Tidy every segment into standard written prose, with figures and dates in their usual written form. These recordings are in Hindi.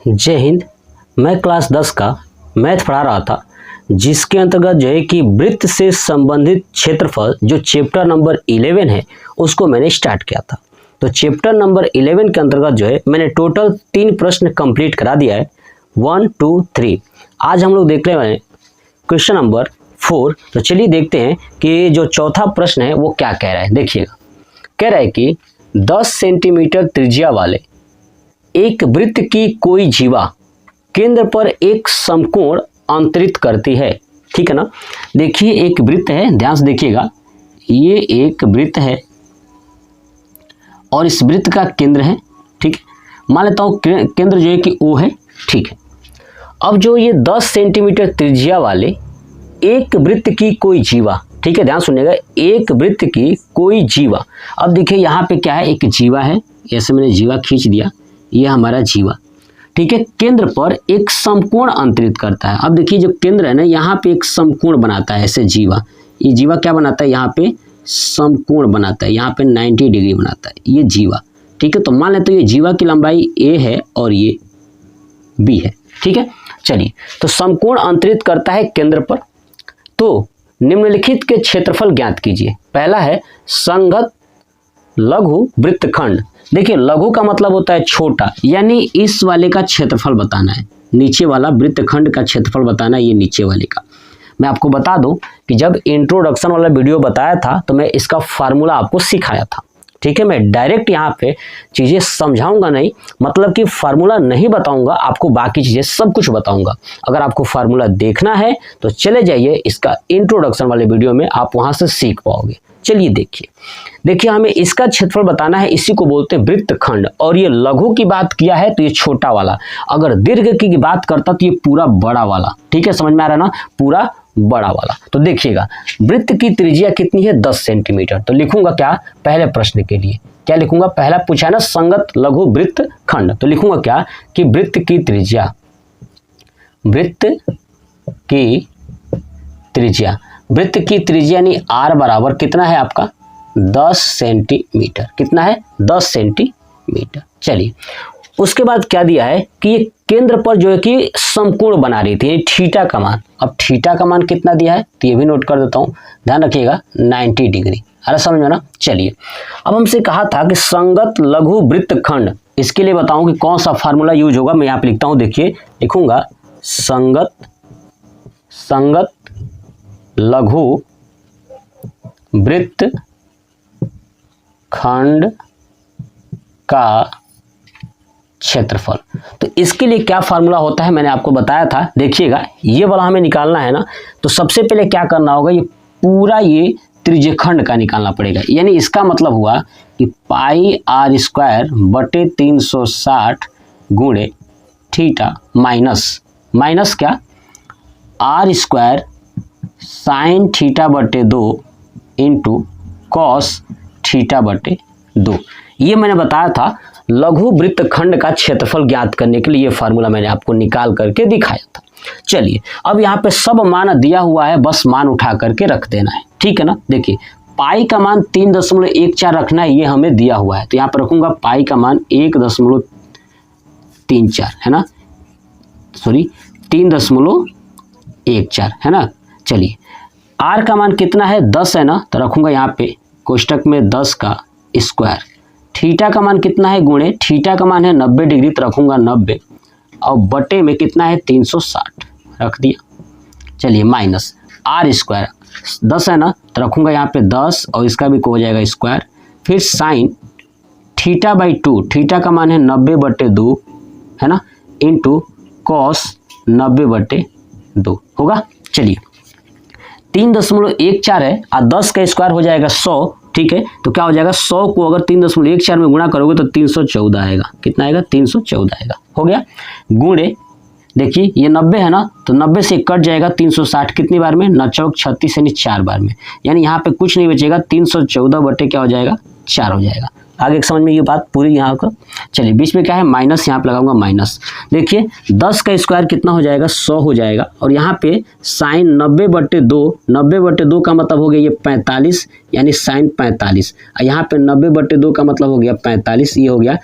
जय हिंद। मैं क्लास 10 का मैथ पढ़ा रहा था, जिसके अंतर्गत जो है कि वृत्त से संबंधित क्षेत्रफल जो चैप्टर नंबर 11 है उसको मैंने स्टार्ट किया था। तो चैप्टर नंबर 11 के अंतर्गत जो है मैंने टोटल 3 प्रश्न कंप्लीट करा दिया है, 1, 2, 3। आज हम लोग देख रहे हैं क्वेश्चन नंबर 4। तो चलिए देखते हैं कि जो चौथा प्रश्न है वो क्या कह रहा है। देखिएगा, कह रहा है कि 10 सेंटीमीटर त्रिज्या वाले एक वृत्त की कोई जीवा केंद्र पर एक समकोण अंतरित करती है। ठीक है ना। देखिए, एक वृत्त है, ध्यान से देखिएगा, ये एक वृत्त है और इस वृत्त का केंद्र है। ठीक है, मान लेता हूँ केंद्र जो है कि O है। ठीक है, अब जो ये 10 सेंटीमीटर त्रिज्या वाले एक वृत्त की कोई जीवा, ठीक है, ध्यान सुनिएगा, एक वृत्त की कोई जीवा। अब देखिए यहाँ पे क्या है, एक जीवा है, ऐसे मैंने जीवा खींच दिया, ये हमारा जीवा। ठीक है, केंद्र पर एक समकोण अंतरित करता है। अब देखिए जो केंद्र है ना, यहाँ पे एक समकोण बनाता है ऐसे जीवा। ये जीवा क्या बनाता है, यहाँ पे समकोण बनाता है, यहाँ पे 90 डिग्री बनाता है ये जीवा। ठीक है, तो मान लेते हैं ये जीवा की लंबाई A है और ये B है। ठीक है, चलिए, तो समकोण अंतरित करता है केंद्र पर। तो निम्नलिखित के क्षेत्रफल ज्ञात कीजिए। पहला है संगत लघु वृत्तखंड। देखिए, लघु का मतलब होता है छोटा, यानी इस वाले का क्षेत्रफल बताना है, नीचे वाला वृत्तखंड का क्षेत्रफल बताना है, ये नीचे वाले का। मैं आपको बता दूं कि जब इंट्रोडक्शन वाला वीडियो बताया था तो मैं इसका फार्मूला आपको सिखाया था। ठीक है, मैं डायरेक्ट यहाँ पे चीज़ें समझाऊंगा नहीं, मतलब कि फार्मूला नहीं बताऊंगा, आपको बाकी चीज़ें सब कुछ बताऊंगा। अगर आपको फार्मूला देखना है तो चले जाइए इसका इंट्रोडक्शन वाले वीडियो में, आप वहाँ से सीख पाओगे। चलिए देखिए, हमें इसका क्षेत्रफल बताना है, इसी को बोलते हैं वृत्तखंड। और ये लघु की बात किया है तो ये छोटा वाला, अगर दीर्घ की बात करता तो ये पूरा बड़ा वाला। ठीक है, समझ में आ रहा है ना, पूरा बड़ा वाला। तो देखिएगा, वृत्त की त्रिज्या कितनी है, 10 सेंटीमीटर। तो लिखूंगा क्या, पहले प्रश्न के लिए क्या लिखूंगा, पहला पूछा है ना संगत लघु वृत्तखंड, तो लिखूंगा क्या कि वृत्त की त्रिज्या, वृत्त की त्रिज्या, वृत्त की त्रिज्या यानी R बराबर कितना है आपका, 10 सेंटीमीटर। कितना है, 10 सेंटीमीटर। चलिए, उसके बाद क्या दिया है कि ये केंद्र पर जो है कि समकोण बना रही थी, थीटा का मान। अब थीटा का मान कितना दिया है तो ये भी नोट कर देता हूँ, ध्यान रखिएगा, 90 डिग्री। अरे समझ में ना। चलिए, अब हमसे कहा था कि संगत लघु वृत्तखंड, इसके लिए बताऊं कि कौन सा फार्मूला यूज होगा। मैं यहाँ पे लिखता हूँ, देखिए लिखूंगा संगत लघु वृत्तखंड का क्षेत्रफल। तो इसके लिए क्या फार्मूला होता है मैंने आपको बताया था। देखिएगा, ये वाला हमें निकालना है ना, तो सबसे पहले क्या करना होगा, ये पूरा ये त्रिज्यखंड का निकालना पड़ेगा। यानी इसका मतलब हुआ कि पाई R² बटे 360 गुणे थीटा माइनस क्या R² साइन थीटा बटे 2 इंटू कॉस थीटा बटे 2। ये मैंने बताया था लघु वृत्तखंड का क्षेत्रफल ज्ञात करने के लिए ये फार्मूला मैंने आपको निकाल करके दिखाया था। चलिए, अब यहाँ पे सब मान दिया हुआ है, बस मान उठा करके रख देना है। ठीक है ना। देखिए, पाई का मान 3.14 रखना है, ये हमें दिया हुआ है, तो यहाँ पर रखूंगा पाई का मान 1.34 है ना, सॉरी 3.14 है ना। चलिए, R का मान कितना है, 10 है ना, तो रखूंगा यहाँ पे कोष्टक में 10 का स्क्वायर। थीटा का मान कितना है, गुणे थीटा का मान है 90 डिग्री, तो रखूंगा 90 और बटे में कितना है 360 रख दिया। चलिए, माइनस R² 10 है ना, तो रखूंगा यहाँ पे 10 और इसका भी हो जाएगा स्क्वायर। फिर साइन थीटा बाई 2, थीटा का मान है 90 बटे 2 है ना, इंटू कॉस 90 बटे 2 होगा। चलिए, 3.14 है और 10 का स्क्वायर हो जाएगा 100। ठीक है, तो क्या हो जाएगा, 100 को अगर 3.14 में गुणा करोगे तो 314 आएगा। कितना आएगा, 314 आएगा। हो गया, गुणे देखिए ये 90 है ना, तो 90 से कट जाएगा 360 कितनी बार में, 9 चौक 36 यानी 4 बार में, यानी यहाँ पे कुछ नहीं बचेगा, 314 बटे क्या हो जाएगा, 4 हो जाएगा। आगे समझ में ये बात पूरी यहाँ का। चलिए, बीच में क्या है, माइनस, यहाँ पे लगाऊंगा माइनस। देखिए 10 का स्क्वायर कितना हो जाएगा, 100 हो जाएगा, और यहाँ पे साइन 90 बटे 2 का मतलब हो गया ये 45, यानी साइन 45। यहाँ पे 90 बटे 2 का मतलब हो गया 45, ये हो गया,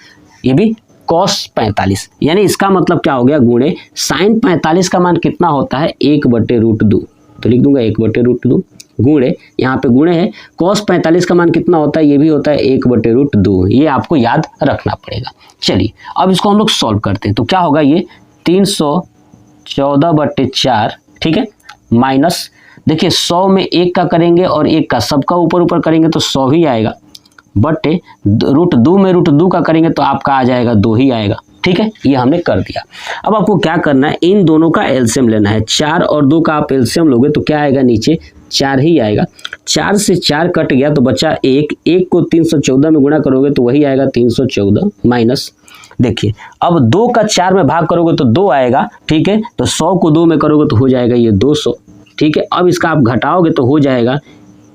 ये भी cos 45, यानी इसका मतलब क्या हो गया गुणे sin 45 का मान कितना होता है 1/√2, तो लिख दूंगा 1/√2 गुणे, यहाँ पे गुणे है, cos 45 का मान कितना होता है ये भी होता है 1/√2, ये आपको याद रखना पड़ेगा। चलिए अब इसको हम लोग सॉल्व करते हैं, तो क्या होगा ये 314/4, ठीक है, माइनस देखिए 100 में 1 का करेंगे और 1 का सबका ऊपर ऊपर करेंगे तो 100 ही आएगा, बटे √2 में √2 का करेंगे तो आपका आ जाएगा 2 ही आएगा, ठीक है, ये हमने कर दिया। अब आपको क्या करना है, इन दोनों का एलसीएम लेना है, 4 और 2 का आप एलसीएम लोगे तो क्या आएगा नीचे 4 ही आएगा, 4 से 4 कट गया तो बचा 1, 1 को 314 में गुणा करोगे तो वही आएगा 314, माइनस देखिए अब 2 का 4 में भाग करोगे तो 2 आएगा, ठीक है, तो 100 को 2 में करोगे तो हो जाएगा ये 200, ठीक है। अब इसका आप घटाओगे तो हो जाएगा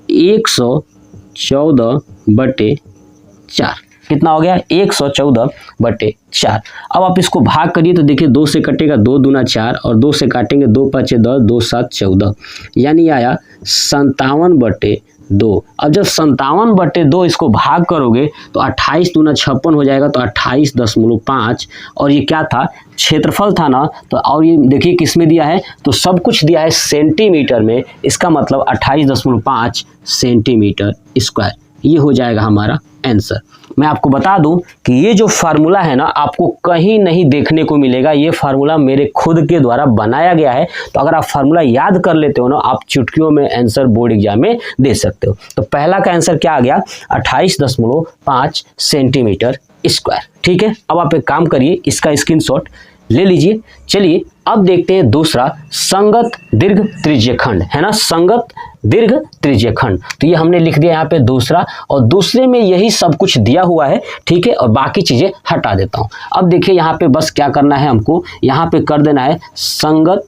114/4, कितना हो गया 114/4। अब आप इसको भाग करिए तो देखिए 2 से कटेगा 2 दूना 4 और 2 से काटेंगे 2 5 10, 2 7 14, यानी आया 57/2। अब जब 57/2 इसको भाग करोगे तो 28 दूना 56 हो जाएगा, तो 28.5, और ये क्या था क्षेत्रफल था ना, तो और ये देखिए किस में दिया है, तो सब कुछ दिया है सेंटीमीटर में, इसका मतलब 28.5 सेंटीमीटर स्क्वायर, ये हो जाएगा हमारा आंसर। मैं आपको बता दूं कि ये जो फार्मूला है ना आपको कहीं नहीं देखने को मिलेगा, ये फार्मूला मेरे खुद के द्वारा बनाया गया है, तो अगर आप फार्मूला याद कर लेते हो ना आप चुटकियों में आंसर बोर्ड एग्जाम में दे सकते हो। तो पहला का आंसर क्या आ गया 28.5 सेंटीमीटर स्क्वायर, ठीक है। अब आप एक काम करिए, इसका स्क्रीनशॉट ले लीजिए। चलिए अब देखते हैं दूसरा, संगत दीर्घ त्रिज्यखंड, है ना, संगत दीर्घ त्रिज्यखंड, तो ये हमने लिख दिया यहाँ पे दूसरा, और दूसरे में यही सब कुछ दिया हुआ है, ठीक है, और बाकी चीजें हटा देता हूं। अब देखिए यहाँ पे बस क्या करना है हमको, यहाँ पे कर देना है संगत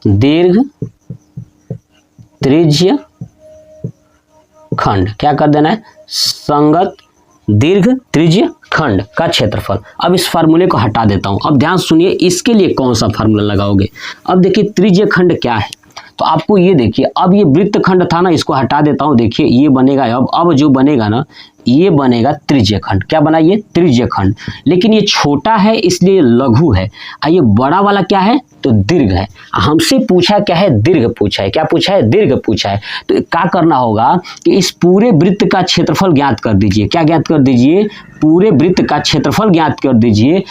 दीर्घ त्रिज्यखंड, क्या कर देना है संगत दीर्घ त्रिज्यखंड का क्षेत्रफल। अब इस फार्मूले को हटा देता हूं। अब ध्यान सुनिए इसके लिए कौन सा फार्मूला लगाओगे। अब देखिए त्रिज्यखंड क्या है, तो आपको ये देखिए, अब ये वृत्तखंड था ना, इसको हटा देता हूं, देखिए ये बनेगा, अब जो बनेगा ना ये बनेगा त्रिज्यखंड। क्या बना ये त्रिज्यखंड, लेकिन ये छोटा है इसलिए लघु है, और ये बड़ा वाला क्या है तो दीर्घ है। हमसे पूछा क्या है, दीर्घ पूछा है, क्या पूछा है दीर्घ पूछा है। तो क्या करना होगा कि इस पूरे वृत्त का क्षेत्रफल ज्ञात कर दीजिए, क्या ज्ञात कर दीजिए, पूरे वृत्त का क्षेत्रफल ज्ञात कर दीजिए,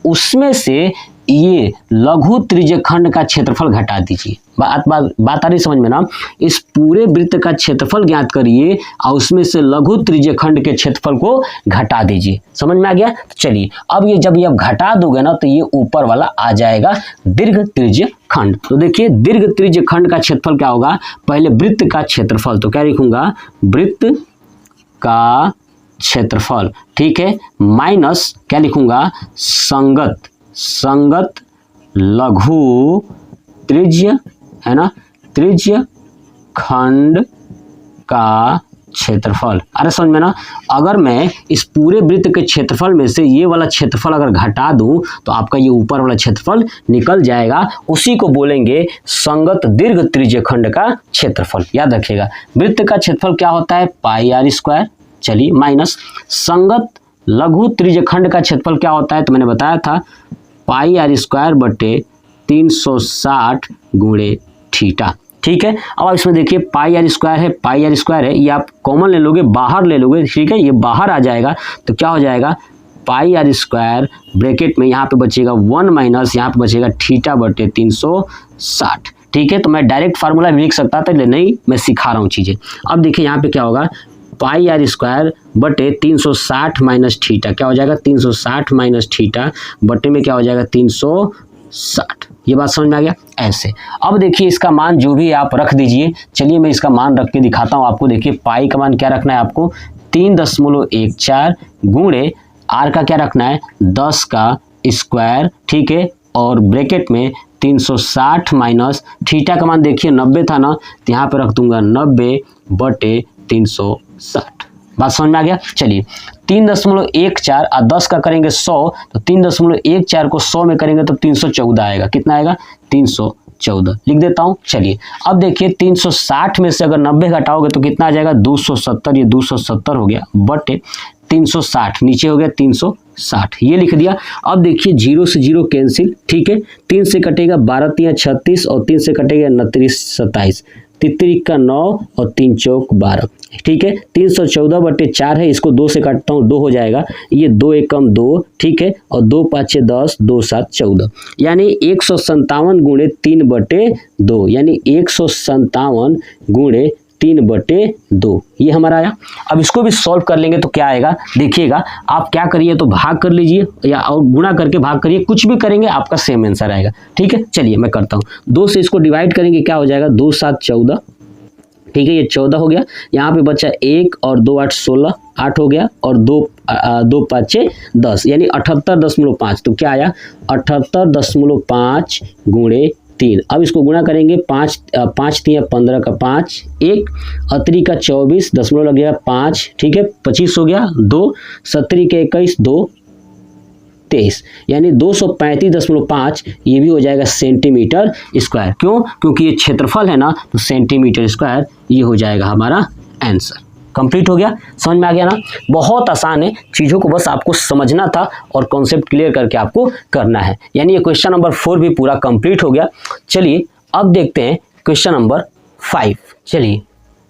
उसमें से ये लघु त्रिज्यखंड का क्षेत्रफल घटा दीजिए। बात आ रही समझ में ना, इस पूरे वृत्त का क्षेत्रफल ज्ञात करिए और उसमें से लघु त्रिज्यखंड के क्षेत्रफल को घटा दीजिए। समझ में आ गया। तो चलिए अब ये जब ये आप घटा दोगे ना तो ये ऊपर वाला आ जाएगा दीर्घ त्रिज्यखंड। तो देखिए दीर्घ त्रिज्यखंड का क्षेत्रफल क्या होगा, पहले वृत्त का क्षेत्रफल, तो क्या लिखूंगा वृत्त का क्षेत्रफल, ठीक है, माइनस क्या लिखूंगा संगत लघु त्रिज्य, है ना, त्रिज्यखंड का क्षेत्रफल। अरे समझ में ना, अगर मैं इस पूरे वृत्त के क्षेत्रफल में से ये वाला क्षेत्रफल अगर घटा दूं तो आपका ये ऊपर वाला क्षेत्रफल निकल जाएगा, उसी को बोलेंगे संगत दीर्घ त्रिज्यखंड का क्षेत्रफल। याद रखिएगा वृत्त का क्षेत्रफल क्या होता है पाई आर स्क्वायर, चलिए, माइनस संगत लघु त्रिज्यखंड का क्षेत्रफल क्या होता है, तो मैंने बताया था पाई आर स्क्वायर बटे 360 गुणे थीटा, ठीक है। अब इसमें देखिए पाई आर स्क्वायर है, पाई आर स्क्वायर है, ये आप कॉमन ले लोगे, बाहर ले लोगे, ठीक है, ये बाहर आ जाएगा, तो क्या हो जाएगा पाई आर स्क्वायर ब्रैकेट में यहाँ पे बचेगा 1 माइनस यहाँ पे बचेगा थीटा बटे 360, ठीक है। तो मैं डायरेक्ट फार्मूला भी लिख सकता था, नहीं मैं सिखा रहा हूँ चीजें। अब देखिए यहाँ पे क्या होगा पाई आर स्क्वायर बटे 360 माइनस थीटा, क्या हो जाएगा 360 माइनस थीटा बटे में क्या हो जाएगा 360। ये बात समझ में आ गया ऐसे। अब देखिए इसका मान जो भी आप रख दीजिए, चलिए मैं इसका मान रख के दिखाता हूँ आपको। देखिए पाई का मान क्या रखना है आपको 3.14 गुणे आर का क्या रखना है 10 का स्क्वायर, ठीक है, और ब्रैकेट में 360 माइनस थीटा का मान देखिए 90 था ना, तो यहाँ पे रख दूंगा 90 बटे 360। बात समझ में आ गया। चलिए 3.14 और 10 का करेंगे 100, तो 3.14 को 100 में करेंगे तो 314 आएगा, कितना आएगा 314 लिख देता हूं। चलिए अब देखिए 360 में से अगर 90 घटाओगे तो कितना आ जाएगा 270, ये 270 हो गया, बटे 360, नीचे हो गया 360, ये लिख दिया। अब देखिए 0 से 0 कैंसिल, ठीक है, 3 से कटेगा 12 3 36 और 3 से कटेगा 29 27, 3 का 9 और 3 चौक 12, ठीक है। 314/4 है, इसको 2 से काटता हूँ 2 हो जाएगा, ये 2 एकम 2, ठीक है, और 2 5 10, 2 7 14, यानी 157 गुणे 3/2, यानी 157 गुणे 3/2 ये हमारा आया। अब इसको भी सॉल्व कर लेंगे तो क्या आएगा, देखिएगा आप क्या करिए तो भाग कर लीजिए या और गुणा करके भाग करिए, कुछ भी करेंगे आपका सेम आंसर आएगा, ठीक है। चलिए मैं करता हूँ, 2 से इसको डिवाइड करेंगे, क्या हो जाएगा 2 7 14, ठीक है, ये 14 हो गया, यहाँ पे बचा 1 और 2 8 16, 8 हो गया, और 2 5 10, यानी 78.5, तो क्या आया 78.5 गुणे 3। अब इसको गुणा करेंगे, 5 3 15 का 5, 1 अतरी का 24, दशमलव लग गया 5, ठीक है, 25 हो गया, 2 सतरी के 21, 2 23, यानी 235.5, ये भी हो जाएगा सेंटीमीटर स्क्वायर। क्यों? क्योंकि ये क्षेत्रफल है ना, तो सेंटीमीटर स्क्वायर ये हो जाएगा हमारा आंसर। कंप्लीट हो गया, समझ में आ गया ना, बहुत आसान है, चीज़ों को बस आपको समझना था और कॉन्सेप्ट क्लियर करके आपको करना है। यानी ये क्वेश्चन नंबर 4 भी पूरा कंप्लीट हो गया। चलिए अब देखते हैं क्वेश्चन नंबर 5। चलिए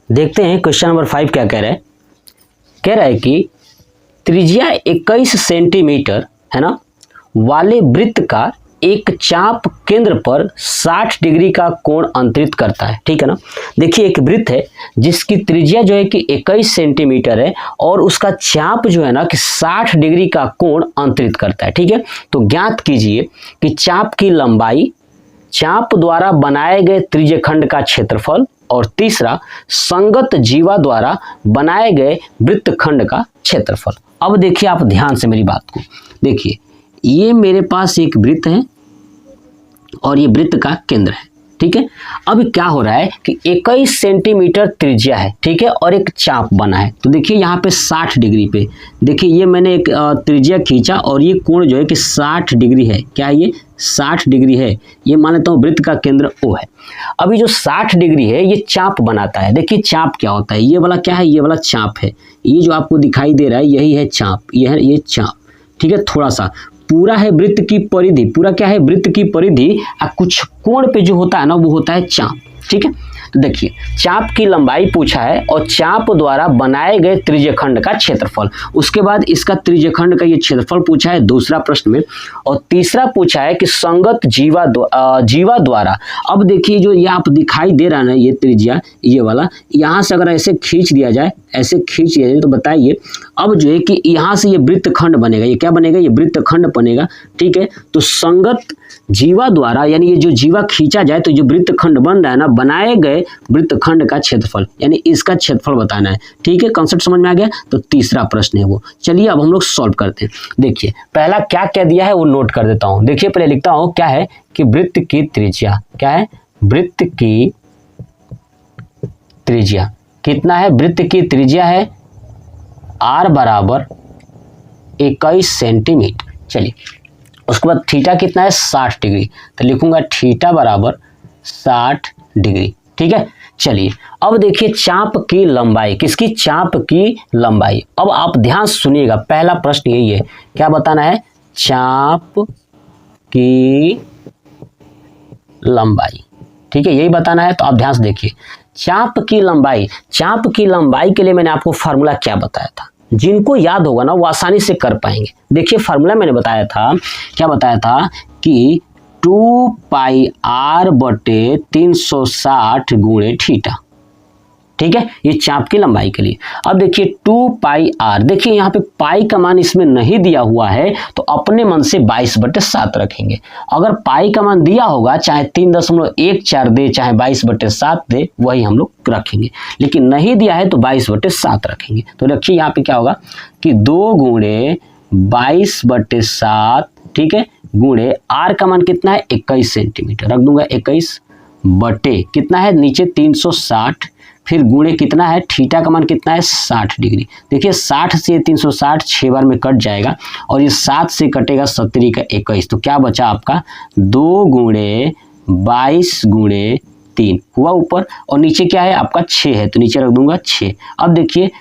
देखते हैं क्वेश्चन नंबर 5 क्या कह रहा है। कह रहा है कि त्रिज्या 21 सेंटीमीटर है ना वाले वृत्त का एक चाप केंद्र पर 60 डिग्री का कोण अंतरित करता है, ठीक है ना। देखिए एक वृत्त है जिसकी त्रिज्या जो है कि 21 सेंटीमीटर है और उसका चाप जो है ना कि 60 डिग्री का कोण अंतरित करता है, ठीक है। तो ज्ञात कीजिए कि चाप की लंबाई, चाप द्वारा बनाए गए त्रिज्यखंड का क्षेत्रफल, और तीसरा संगत जीवा द्वारा बनाए गए वृत्तखंड का क्षेत्रफल। अब देखिए आप ध्यान से मेरी बात को देखिए, ये मेरे पास एक वृत्त है और ये वृत्त का केंद्र है, ठीक है। अब क्या हो रहा है कि 21 सेंटीमीटर त्रिज्या है, ठीक है, और एक चाप बना है। तो देखिए यहाँ पे 60 डिग्री पे, देखिए ये मैंने एक त्रिज्या खींचा और ये कोण जो है कि 60 डिग्री है। क्या ये 60 डिग्री है? ये मान लेता हूँ वृत्त का केंद्र O है। अभी जो 60 डिग्री है ये चाप बनाता है। देखिए चाप क्या होता है, ये वाला क्या है, ये वाला चाप है, ये जो आपको दिखाई दे रहा है यही है चाप, ये चाप, ठीक है। थोड़ा सा पूरा है वृत्त की परिधि, पूरा क्या है वृत्त की परिधि, कुछ कोण पे जो होता है ना वो होता है चाप, ठीक है। तो देखिए चाप की लंबाई पूछा है और चाप द्वारा बनाए गए त्रिज्यखंड का क्षेत्रफल, उसके बाद इसका त्रिज्यखंड का ये क्षेत्रफल पूछा है दूसरा प्रश्न में, और तीसरा पूछा है कि संगत जीवा द्वारा। अब देखिए जो ये आप दिखाई दे रहा है ना ये त्रिज्या, ये वाला, यहाँ से अगर ऐसे खींच दिया जाए, ऐसे खींच दिया जाए तो बताइए अब जो है कि यहाँ से ये वृत्तखंड बनेगा, ये क्या बनेगा, ये वृत्तखंड बनेगा, ठीक है। तो संगत जीवा द्वारा, यानी ये जो जीवा खींचा जाए तो जो वृत्तखंड बन रहा है ना, बनाए गए वृत्तखंड का क्षेत्रफल, यानी इसका क्षेत्रफल बताना है, ठीक है। कॉन्सेप्ट समझ में आ गया। तो तीसरा प्रश्न है वो। चलिए अब हम लोग सॉल्व करते हैं। देखिए पहला क्या क्या दिया है वो नोट कर देता हूं। देखिए पहले लिखता हूं क्या है कि वृत्त की त्रिज्या, क्या है, वृत्त की त्रिज्या कितना है, वृत्त की त्रिज्या है r बराबर 21 सेंटीमीटर। चलिए उसके बाद थीटा कितना है 60 डिग्री, तो लिखूंगा थीटा बराबर 60 डिग्री, ठीक है। चलिए अब देखिए चाप की लंबाई, किसकी, चाप की लंबाई। अब आप ध्यान सुनिएगा, पहला प्रश्न यही है, क्या बताना है, चाप की लंबाई, ठीक है, यही बताना है। तो आप ध्यान से देखिए चाप की लंबाई, चाप की लंबाई के लिए मैंने आपको फार्मूला क्या बताया था, जिनको याद होगा ना वो आसानी से कर पाएंगे। देखिए फार्मूला मैंने बताया था, क्या बताया था कि 2 पाई r बटे 360 गुणे थीटा, ठीक है, ये चाप की लंबाई के लिए। अब देखिए 2 पाई r, देखिए यहाँ पे पाई का मान इसमें नहीं दिया हुआ है तो अपने मन से 22/7 रखेंगे। अगर पाई का मान दिया होगा चाहे 3.14 दे चाहे 22/7 दे, वही हम लोग रखेंगे, लेकिन नहीं दिया है तो 22/7 रखेंगे। तो देखिए यहाँ पे क्या होगा कि 2 गुणे 22/7, ठीक है, गुणे r का मान कितना है 21 सेंटीमीटर, रख दूंगा 21 बटे कितना है नीचे 360, फिर गुणे कितना है थीटा का मान कितना है 60 डिग्री। देखिए 60 से 360 6 बार में कट जाएगा और ये 7 से कटेगा 70 का 21, तो क्या बचा आपका 2 गुणे 22 गुणे 3 हुआ ऊपर, और नीचे क्या है आपका 6 है तो नीचे रख दूंगा 6। अब देखिए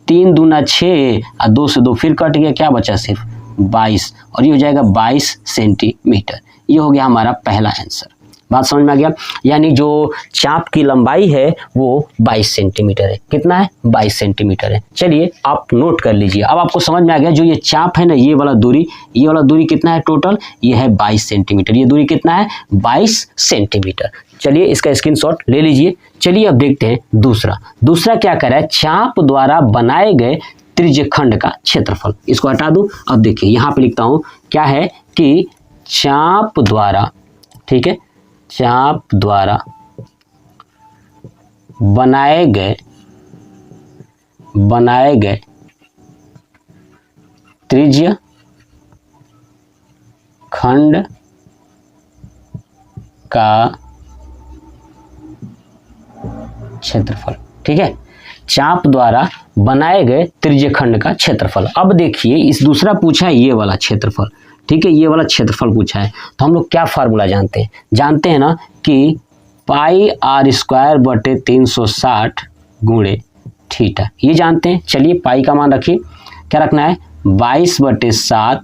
3 दूना 6 और 2 से 2 फिर कट गया, क्या बचा सिर्फ 22 और ये हो जाएगा 22 सेंटीमीटर। ये हो गया हमारा पहला आंसर। बात समझ में आ गया। यानी जो चाप की लंबाई है वो 22 सेंटीमीटर है। कितना है? 22 सेंटीमीटर है। चलिए आप नोट कर लीजिए। अब आपको समझ में आ गया जो ये चाप है ना, ये वाला दूरी कितना है टोटल? ये है 22 सेंटीमीटर। ये दूरी कितना है? 22 सेंटीमीटर। चलिए इसका स्क्रीनशॉट ले लीजिए। चलिए अब देखते हैं दूसरा क्या कर रहा है, चाप द्वारा बनाए गए त्रिज्यखंड का क्षेत्रफल। इसको हटा दूं। अब देखिए यहाँ पे लिखता हूं क्या है कि चाप द्वारा, ठीक है, चाप द्वारा बनाए गए त्रिज्य खंड का क्षेत्रफल। ठीक है, चाप द्वारा बनाए गए त्रिज्यखंड का क्षेत्रफल। अब देखिए इस दूसरा पूछा है ये वाला क्षेत्रफल। ठीक है, ये वाला क्षेत्रफल पूछा है तो हम लोग क्या फार्मूला जानते हैं ना कि पाई आर स्क्वायर बटे 360 गुणे थीटा, ये जानते हैं। चलिए पाई का मान रखिए, क्या रखना है? 22/7,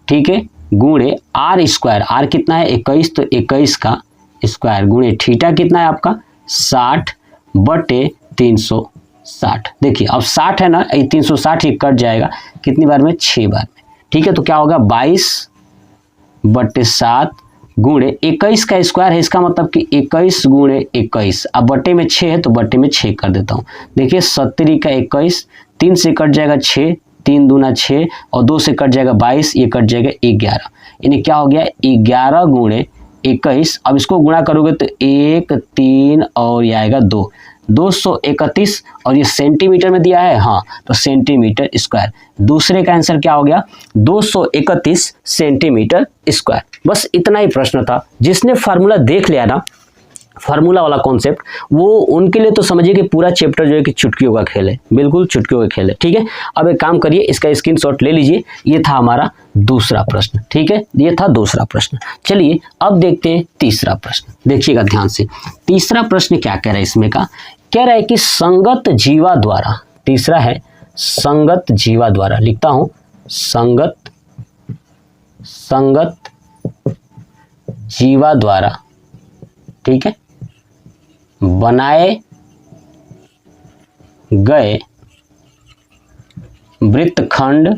ठीक है, गुणे आर स्क्वायर। आर कितना है? 21, तो 21 का स्क्वायर गुणे थीटा कितना है आपका? 60/360। देखिए अब 60 है ना, 360 ही कट जाएगा कितनी बार में? 6 बार में। ठीक है, तो क्या होगा? 22/7 गुणे 21 का स्क्वायर है, इसका मतलब कि 21 गुणे 21। अब बटे में 6 है तो बटे में 6 कर देता हूँ। देखिए 70 का 21, 3 से कट जाएगा 6, 3 दूना 6 और 2 से कट जाएगा 22, ये कट जाएगा 11। यानी क्या हो गया? 11 गुणे 21। अब इसको गुणा करोगे तो 1, 3 और ये आएगा 2, 231। और ये सेंटीमीटर में दिया है, हाँ, तो सेंटीमीटर स्क्वायर। दूसरे का आंसर क्या हो गया? 231 सेंटीमीटर स्क्वायर। बस इतना ही प्रश्न था। जिसने फार्मूला देख लिया ना, फार्मूला वाला कॉन्सेप्ट, वो उनके लिए तो समझिए कि पूरा चैप्टर जो है कि चुटकियों का खेल है, बिल्कुल चुटकियों का खेल है। ठीक है, अब एक काम करिए, इसका स्क्रीनशॉट ले लीजिए। ये था हमारा दूसरा प्रश्न। ठीक है, ये था दूसरा प्रश्न। चलिए अब देखते हैं तीसरा प्रश्न। देखिएगा ध्यान से, तीसरा प्रश्न क्या कह रहा है इसमें का? कह रहा है कि संगत जीवा द्वारा, तीसरा है संगत जीवा द्वारा, लिखता हूं संगत जीवा द्वारा, ठीक है, बनाए गए वृत्तखंड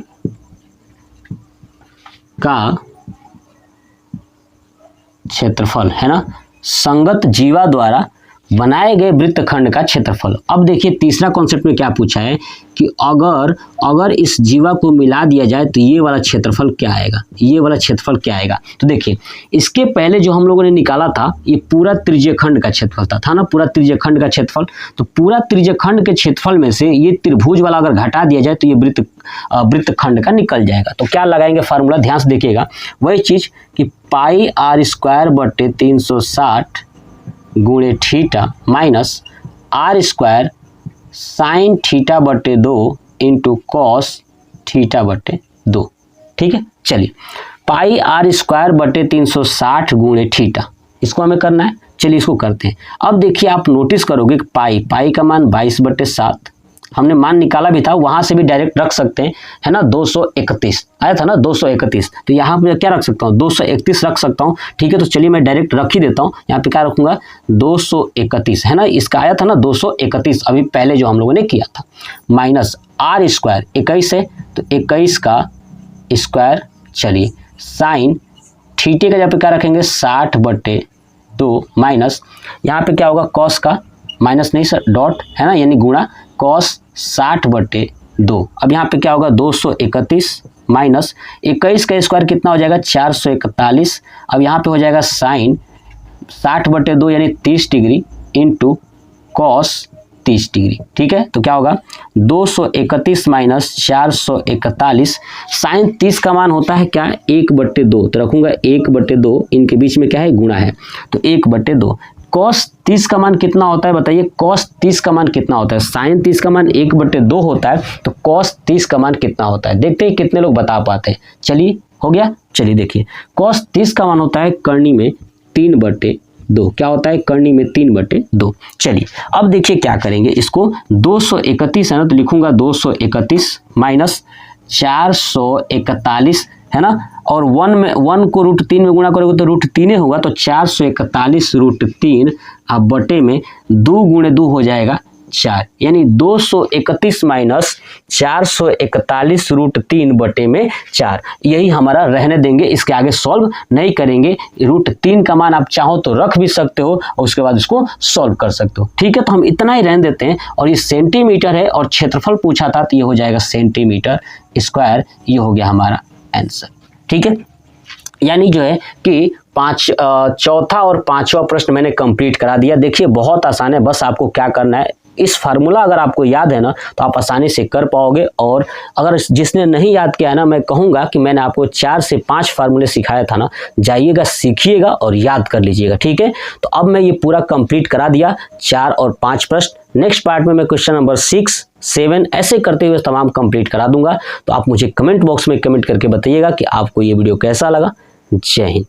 का क्षेत्रफल, है ना, संगत जीवा द्वारा बनाए गए वृत्तखंड का क्षेत्रफल। अब देखिए तीसरा कॉन्सेप्ट में क्या पूछा है कि अगर इस जीवा को मिला दिया जाए तो ये वाला क्षेत्रफल क्या आएगा? ये वाला क्षेत्रफल क्या आएगा? तो देखिए इसके पहले जो हम लोगों ने निकाला था ये पूरा त्रिज्यखंड का क्षेत्रफल था ना, पूरा त्रिज्यखंड का क्षेत्रफल। तो पूरा त्रिज्यखंड के क्षेत्रफल में से ये त्रिभुज वाला अगर घटा दिया जाए तो ये वृत्तखंड का निकल जाएगा। तो क्या लगाएंगे फार्मूला? ध्यान से देखिएगा, वही चीज कि पाई आर स्क्वायर बटे 360 गुणे theta minus r square sine theta बटे 2 इंटू कॉस थीटा बटे 2। ठीक है, चलिए पाई आर स्क्वायर बटे 360 गुणे थीटा, इसको हमें करना है। चलिए इसको करते हैं। अब देखिए आप नोटिस करोगे कि पाई का मान 22/7 हमने मान निकाला भी था, वहां से भी डायरेक्ट रख सकते हैं, है ना। 231 आया था ना, 231, तो यहाँ पे क्या रख सकता हूँ? 231 रख सकता हूँ। ठीक है, तो चलिए मैं डायरेक्ट रख ही देता हूँ। यहाँ पे क्या रखूंगा? 231, है ना, इसका आया था ना 231 अभी पहले जो हम लोगों ने किया था, माइनस आर स्क्वायर 21 है तो 21 का स्क्वायर, चलिए साइन थीटे का जहाँ पे क्या रखेंगे? 60/2 माइनस यहाँ पे क्या होगा? कॉस का, माइनस नहीं सर, डॉट, है ना, यानी गुणा कॉस 60/2। अब यहाँ पे क्या होगा? 231 माइनस 21 का स्क्वायर कितना हो जाएगा? 441। अब यहाँ पे हो जाएगा साइन 60/2 यानी 30 डिग्री इंटू कॉस 30 डिग्री। ठीक है, तो क्या होगा? 231 माइनस 441। साइन 30 का मान होता है क्या? 1/2, तो रखूंगा 1/2, इनके बीच में क्या है? गुणा है, तो 1/2। कॉस 30 का मान कितना होता है बताइए? कॉस 30 का मान कितना होता है? साइन 30 का मान 1/2 होता है, तो कॉस 30 का मान कितना होता है? देखते हैं कितने लोग बता पाते हैं। चलिए हो गया, चलिए देखिए कॉस 30 का मान होता है करनी में 3/2। 2 क्या होता है, करनी में 3/2। चलिए अब देखिए क्या करेंगे, इसको 231 है ना, तो लिखूंगा 231 माइनस 441 है ना, और 1 को √3 में गुणा करोगे तो √3 होगा, तो 441 √3 अब बटे में 2 × 2 हो जाएगा 4, यानी 231 माइनस 441 √3 बटे में 4। यही हमारा रहने देंगे, इसके आगे सॉल्व नहीं करेंगे। √3 का मान आप चाहो तो रख भी सकते हो और उसके बाद इसको सॉल्व कर सकते हो। ठीक है, तो हम इतना ही रहने देते हैं। और ये सेंटीमीटर है और क्षेत्रफल पूछा था तो ये हो जाएगा सेंटीमीटर स्क्वायर। ये हो गया हमारा आंसर। ठीक है, यानी जो है कि चौथा और पांचवा प्रश्न मैंने कंप्लीट करा दिया। देखिए बहुत आसान है, बस आपको क्या करना है, इस फार्मूला अगर आपको याद है ना तो आप आसानी से कर पाओगे। और अगर जिसने नहीं याद किया है ना, मैं कहूँगा कि मैंने आपको 4 से 5 फार्मूले सिखाया था ना, जाइएगा सीखिएगा और याद कर लीजिएगा। ठीक है, तो अब मैं ये पूरा कंप्लीट करा दिया 4 और 5 प्रश्न। नेक्स्ट पार्ट में मैं क्वेश्चन नंबर 6, 7 ऐसे करते हुए तमाम कंप्लीट करा दूंगा। तो आप मुझे कमेंट बॉक्स में कमेंट करके बताइएगा कि आपको ये वीडियो कैसा लगा। जय हिंद।